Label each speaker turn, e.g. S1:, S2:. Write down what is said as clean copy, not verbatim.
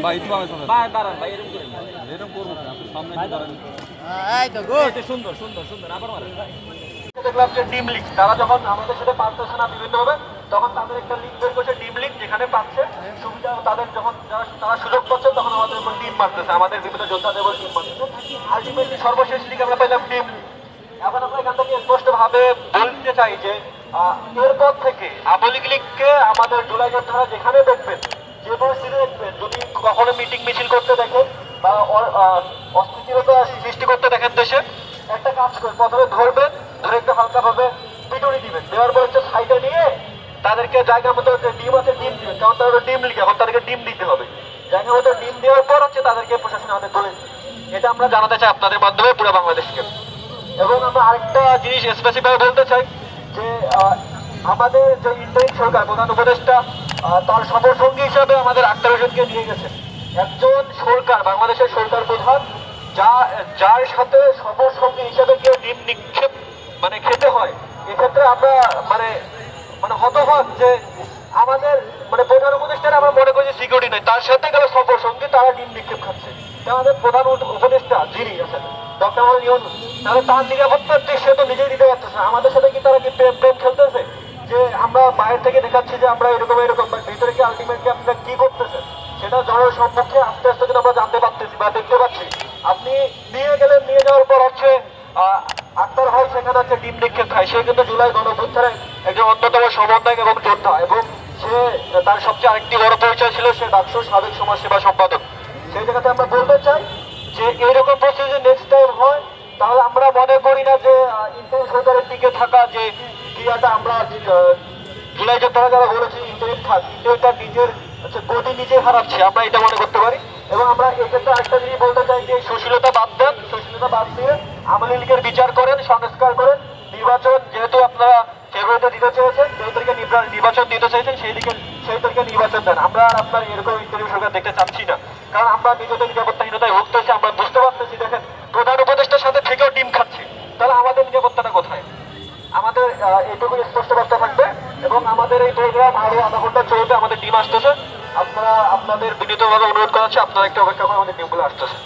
S1: ভাই একটু বামে চলেন।
S2: ভাই দাঁড়ান ভাই, এরকম করেন না।
S1: এরকম করবো না, আপনি সামনে একটু দাঁড়ান।
S3: এই তো গুড।
S2: এই যে সুন্দর সুন্দর সুন্দর, আবার মারেন।
S4: দেখলাম যে ডিম লিঙ্ক, তারা যখন আমাদের সাথে পারতেছে না বিভিন্ন ভাবে, তখন তাদের একটা লিঙ্ক বের করছে, ডিম লিঙ্ক, যেখানে পাচ্ছে সুবিধা, তাদের যখন তারা সুযোগ পাচ্ছে তখন আমাদের উপর ডিম মারতেছে, আমাদের বিভিন্ন যোদ্ধাদের উপর ডিম মারতেছে। আলটিমেটলি সর্বশেষ লিগ আমরা পাইলাম ডিম। এখন আমরা এখান থেকে স্পষ্ট ভাবে বলতে চাই যে এরপর থেকে আওয়ামী লীগকে আমাদের জুলাই যোদ্ধারা যেখানে দেখবেন, যে পরিস্থিতি দেখবেন, যদি কখনো মিটিং মিছিল করতে দেখেন বা অস্থিতিরতা সৃষ্টি করতে দেখেন দেশে, একটা কাজ করে প্রথমে ধরবেন, ধরে একটু হালকা ভাবে পিটুনি দিবেন, দেওয়ার পর হচ্ছে সাইডে নিয়ে তাদেরকে জায়গা মতো ডিম আছে ডিম দিবেন, কারণ তারা ডিম লিখে, এখন তাদেরকে ডিম দিতে হবে। জায়গা মতো ডিম দেওয়ার পর হচ্ছে তাদেরকে প্রশাসন আমাদের ধরে দিবে। এটা আমরা জানাতে চাই আপনাদের মাধ্যমে পুরো বাংলাদেশকে। এবং আমরা আরেকটা জিনিস স্পেসিফাই বলতে চাই যে আমাদের যে ইন্টারিম সরকার প্রধান উপদেষ্টা তার সফরসঙ্গী হিসাবে আমাদের আক্তার হোসেনকে নিয়ে গেছে। একজন সরকার, বাংলাদেশের সরকার প্রধান, যার সাথে সফরসঙ্গী হিসাবে কেউ ডিম নিক্ষেপ মানে খেতে হয়, এক্ষেত্রে আমরা মানে মানে হতবাক যে আমাদের মানে প্রধান উপদেষ্টারা আমরা মনে করি যে সিকিউরিটি নেই, তার সাথে গেলে সফরসঙ্গী তারা ডিম নিক্ষেপ খাচ্ছে। আমাদের প্রধান উপদেষ্টা যিনি আছেন ডক্টর মোহাম্মদ ইউনূস, তাহলে তার নিরাপত্তার যে সে তো নিজেই দিতে পারতেছে না, আমাদের সাথে কি তারা কি প্রেম প্রেম খেলতেছে যে আমরা বাইরে থেকে দেখাচ্ছি যে আমরা এরকম এরকম, ভিতরে কি আলটিমেটলি আপনারা কি করতেছেন সেটা জনসম্মুখে আস্তে আস্তে কিন্তু আমরা জানতে পারতেছি বা দেখতে পাচ্ছি। আপনি নিয়ে গেলেন, নিয়ে যাওয়ার পর হচ্ছে আক্তার ভাই সেখানে হচ্ছে ডিম নিক্ষেপ খায়। সে কিন্তু জুলাই গণঅভ্যুত্থানের একজন অন্যতম সমন্বয়ক এবং যোদ্ধা, এবং সে তার সবচেয়ে আরেকটি বড় পরিচয় ছিল সে ডাকসুর সাবেক সমাজসেবা সম্পাদক। সেই জায়গাতে আমরা বলতে চাই যে এইরকম পরিস্থিতি নেক্সট টাইম হয় তাহলে আমরা মনে করি না যে ইন্টারিম সরকারের দিকে থাকা যে ক্রিয়াটা আমরা জুলাই যোদ্ধারা যারা বলেছি ইন্টারিম থাক, ইন্টারিমটা নিজের গতি নিজে হারাচ্ছে, আমরা এটা মনে করতে পারি। এবং আমরা এক্ষেত্রে আরেকটা জিনিস বলতে চাই যে সুশীলতা বাদ দেন, সুশীলতা বাদ দিয়ে আওয়ামী লীগের বিচার করেন, সংস্কার করেন, নির্বাচন যেহেতু আপনারা ফেব্রুয়ারিতে দিতে চেয়েছেন, যেই তারিখে নির্বাচন দিতে চাইছেন সেই তারিখে নির্বাচন দেন। আমরা আর আপনার এরকম ইন্টারিম সরকার দেখতে চাচ্ছি না, কারণ আমরা নিজেদের নিরাপত্তাহীনতায় ভুগতেছি, আমরা বুঝতে পারতেছি। দেখেন প্রধান উপদেষ্টার সাথে থেকেও ডিম খাচ্ছি, তাহলে আমাদের নিরাপত্তাটা কোথায়? আমাদের এইটুকু স্পষ্ট বার্তা থাকবে। এবং আমাদের এই প্রোগ্রাম আরো আধা ঘন্টা চলবে, আমাদের টিম আসতেছে, আপনারা আপনাদের বিনীতভাবে অনুরোধ করা হচ্ছে আপনারা একটু অপেক্ষা করে আমাদের টিমগুলো আসতেছে।